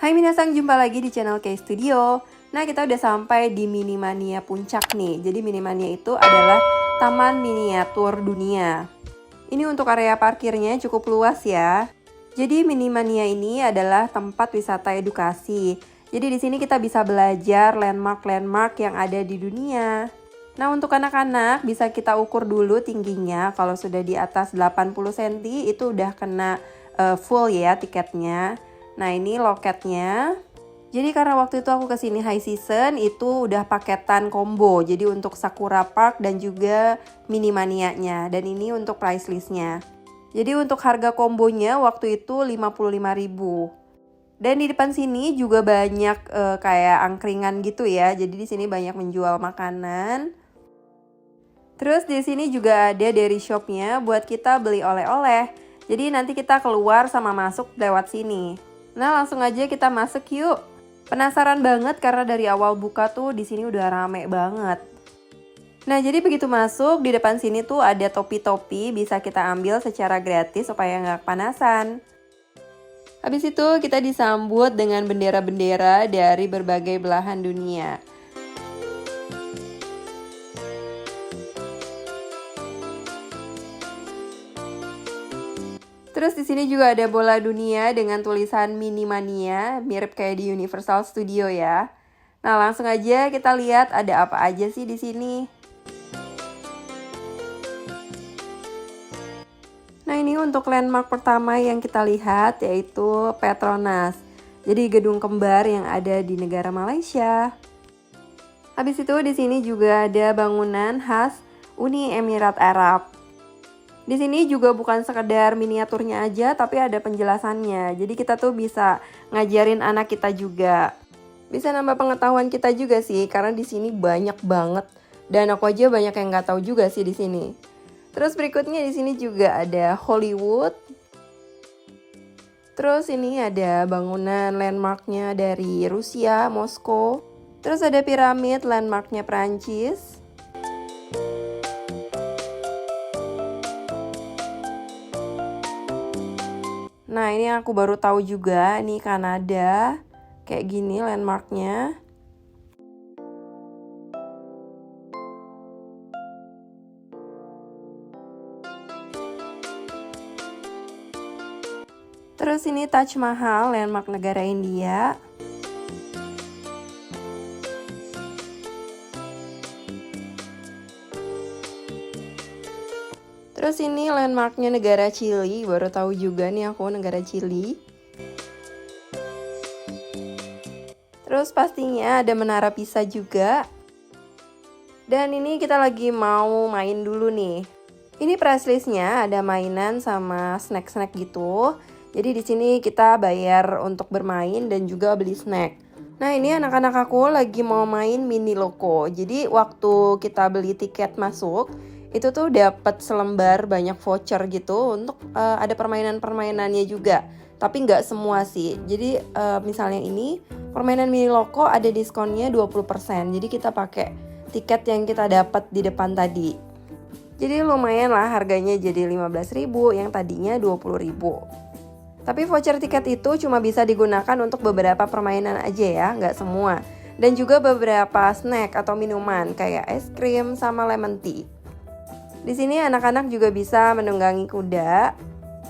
Hai minasang, jumpa lagi di channel K Studio. Nah, kita udah sampai di Minimania Puncak nih. Jadi Minimania itu adalah taman miniatur dunia. Ini untuk area parkirnya cukup luas ya. Jadi Minimania ini adalah tempat wisata edukasi. Jadi di sini kita bisa belajar landmark-landmark yang ada di dunia. Nah, untuk anak-anak bisa kita ukur dulu tingginya. Kalau sudah di atas 80 cm itu udah kena full ya tiketnya. Nah, ini loketnya. Jadi karena waktu itu aku kesini high season, itu udah paketan combo. Jadi untuk Sakura Park dan juga Minimania-nya. Dan ini untuk price listnya. Jadi untuk harga kombonya waktu itu 55.000. Dan di depan sini juga banyak kayak angkringan gitu ya. Jadi di sini banyak menjual makanan. Terus di sini juga ada dairy shopnya buat kita beli oleh-oleh. Jadi nanti kita keluar sama masuk lewat sini. Nah, langsung aja kita masuk yuk. Penasaran banget karena dari awal buka tuh di sini udah rame banget. Nah, jadi begitu masuk di depan sini tuh ada topi-topi bisa kita ambil secara gratis supaya nggak kepanasan. Habis itu kita disambut dengan bendera-bendera dari berbagai belahan dunia. Terus di sini juga ada bola dunia dengan tulisan Minimania, mirip kayak di Universal Studio ya. Nah, langsung aja kita lihat ada apa aja sih di sini. Nah, ini untuk landmark pertama yang kita lihat yaitu Petronas. Jadi gedung kembar yang ada di negara Malaysia. Habis itu di sini juga ada bangunan khas Uni Emirat Arab. Di sini juga bukan sekedar miniaturnya aja, tapi ada penjelasannya. Jadi kita tuh bisa ngajarin anak kita juga. Bisa nambah pengetahuan kita juga sih, karena di sini banyak banget. Dan aku aja banyak yang nggak tahu juga sih di sini. Terus berikutnya di sini juga ada Hollywood. Terus ini ada bangunan landmarknya dari Rusia, Moskow. Terus ada piramid landmarknya Prancis. Nah, ini aku baru tahu juga, ini Kanada. Kayak gini landmarknya. Terus ini Taj Mahal, landmark negara India. Terus ini landmarknya negara Chili, baru tahu juga nih aku negara Chili. Terus pastinya ada Menara Pisa juga. Dan ini kita lagi mau main dulu nih. Ini price listnya ada mainan sama snack-snack gitu. Jadi di sini kita bayar untuk bermain dan juga beli snack. Nah, ini anak-anak aku lagi mau main mini loco. Jadi waktu kita beli tiket masuk, itu tuh dapat selembar banyak voucher gitu untuk ada permainan-permainannya juga. Tapi nggak semua sih. Jadi misalnya ini permainan mini loco ada diskonnya 20%. Jadi kita pakai tiket yang kita dapat di depan tadi. Jadi lumayan lah harganya jadi 15.000 yang tadinya 20.000. Tapi voucher tiket itu cuma bisa digunakan untuk beberapa permainan aja ya, nggak semua. Dan juga beberapa snack atau minuman kayak es krim sama lemon tea. Di sini anak-anak juga bisa menunggangi kuda.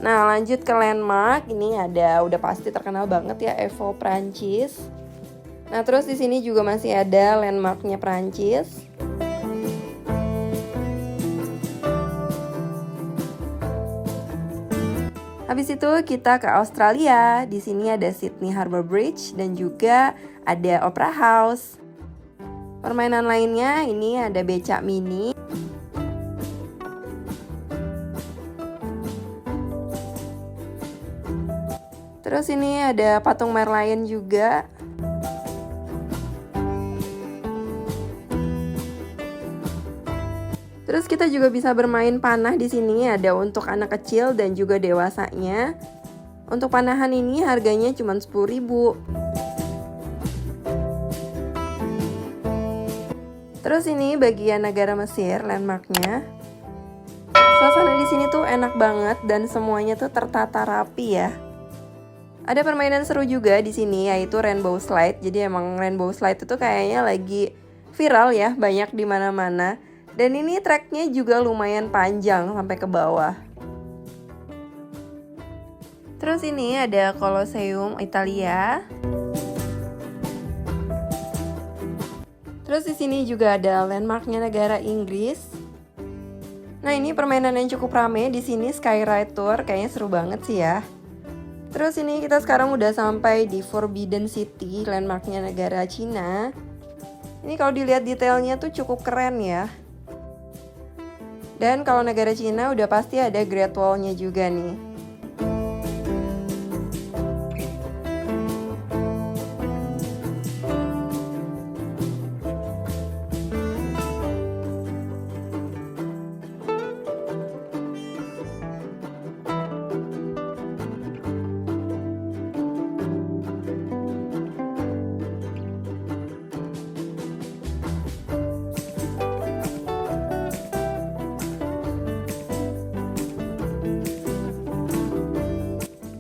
Nah, lanjut ke landmark. Ini ada udah pasti terkenal banget ya, Evo Prancis. Nah, terus di sini juga masih ada landmarknya Prancis. Habis itu kita ke Australia. Di sini ada Sydney Harbour Bridge dan juga ada Opera House. Permainan lainnya ini ada becak mini. Terus ini ada patung Merlion juga. Terus kita juga bisa bermain panah di sini, ada untuk anak kecil dan juga dewasanya. Untuk panahan ini harganya cuma 10.000. Terus ini bagian negara Mesir landmarknya. Suasana di sini tuh enak banget dan semuanya tuh tertata rapi ya. Ada permainan seru juga di sini yaitu Rainbow Slide. Jadi emang Rainbow Slide itu kayaknya lagi viral ya, banyak di mana-mana. Dan ini treknya juga lumayan panjang sampai ke bawah. Terus ini ada Colosseum Italia. Terus di sini juga ada landmarknya negara Inggris. Nah, ini permainan yang cukup rame di sini, Skyride Tour, kayaknya seru banget sih ya. Terus ini kita sekarang udah sampai di Forbidden City, landmarknya negara Cina. Ini kalau dilihat detailnya tuh cukup keren ya. Dan kalau negara Cina udah pasti ada Great Wall-nya juga nih.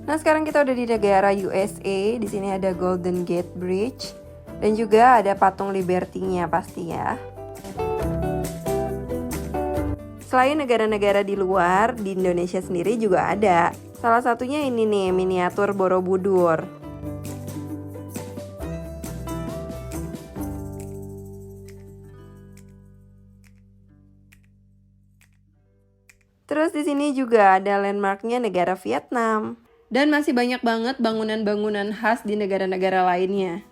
Nah, sekarang kita udah di negara USA. Di sini ada Golden Gate Bridge dan juga ada patung Liberty-nya pasti ya. Selain negara-negara di luar, di Indonesia sendiri juga ada. Salah satunya ini nih, miniatur Borobudur. Terus di sini juga ada landmarknya negara Vietnam. Dan masih banyak banget bangunan-bangunan khas di negara-negara lainnya.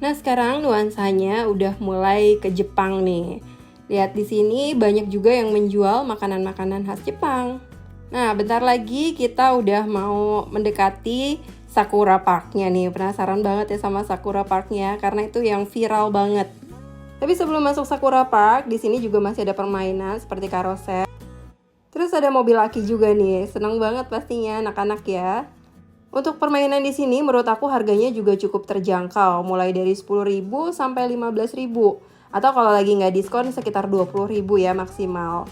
Nah, sekarang nuansanya udah mulai ke Jepang nih. Lihat di sini banyak juga yang menjual makanan-makanan khas Jepang. Nah, bentar lagi kita udah mau mendekati Sakura Park-nya nih. Penasaran banget ya sama Sakura Park-nya karena itu yang viral banget. Tapi sebelum masuk Sakura Park, di sini juga masih ada permainan seperti karosel. Terus ada mobil aki juga nih. Senang banget pastinya anak-anak ya. Untuk permainan di sini menurut aku harganya juga cukup terjangkau, mulai dari 10.000 sampai 15.000. Atau kalau lagi nggak diskon sekitar 20.000 ya maksimal.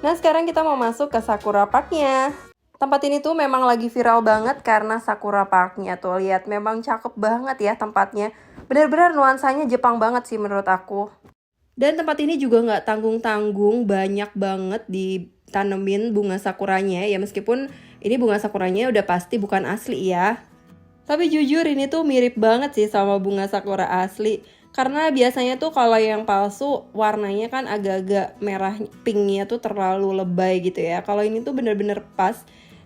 Nah, sekarang kita mau masuk ke Sakura Park-nya. Tempat ini tuh memang lagi viral banget karena Sakura Park-nya tuh. Lihat, memang cakep banget ya tempatnya. Bener-bener nuansanya Jepang banget sih menurut aku. Dan tempat ini juga nggak tanggung-tanggung, banyak banget ditanemin bunga sakuranya. Ya meskipun ini bunga sakuranya udah pasti bukan asli ya. Tapi jujur ini tuh mirip banget sih sama bunga sakura asli. Karena biasanya tuh kalau yang palsu warnanya kan agak-agak merah pinknya tuh terlalu lebay gitu ya. Kalau ini tuh bener-bener pas.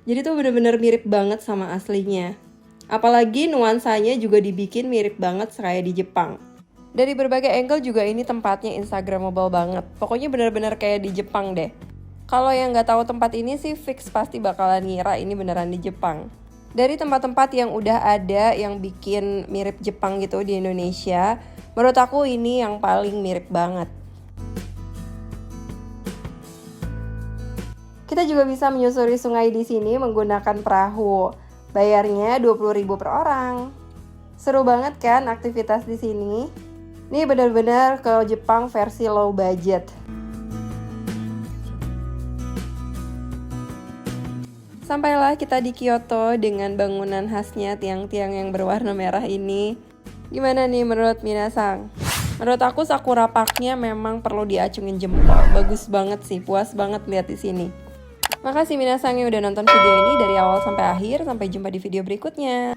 Jadi tuh bener-bener mirip banget sama aslinya. Apalagi nuansanya juga dibikin mirip banget kayak di Jepang. Dari berbagai angle juga ini tempatnya instagramable banget. Pokoknya bener-bener kayak di Jepang deh. Kalau yang nggak tahu tempat ini sih fix pasti bakalan ngira ini beneran di Jepang. Dari tempat-tempat yang udah ada yang bikin mirip Jepang gitu di Indonesia, menurut aku ini yang paling mirip banget. Kita juga bisa menyusuri sungai di sini menggunakan perahu. Bayarnya 20.000 per orang. Seru banget kan aktivitas di sini? Ini benar-benar ke Jepang versi low budget. Sampailah kita di Kyoto dengan bangunan khasnya tiang-tiang yang berwarna merah ini. Gimana nih menurut minasang? Menurut aku Sakura Park-nya memang perlu diacungin jempol. Bagus banget sih, puas banget lihat di sini. Makasih minasang yang udah nonton video ini dari awal sampai akhir. Sampai jumpa di video berikutnya.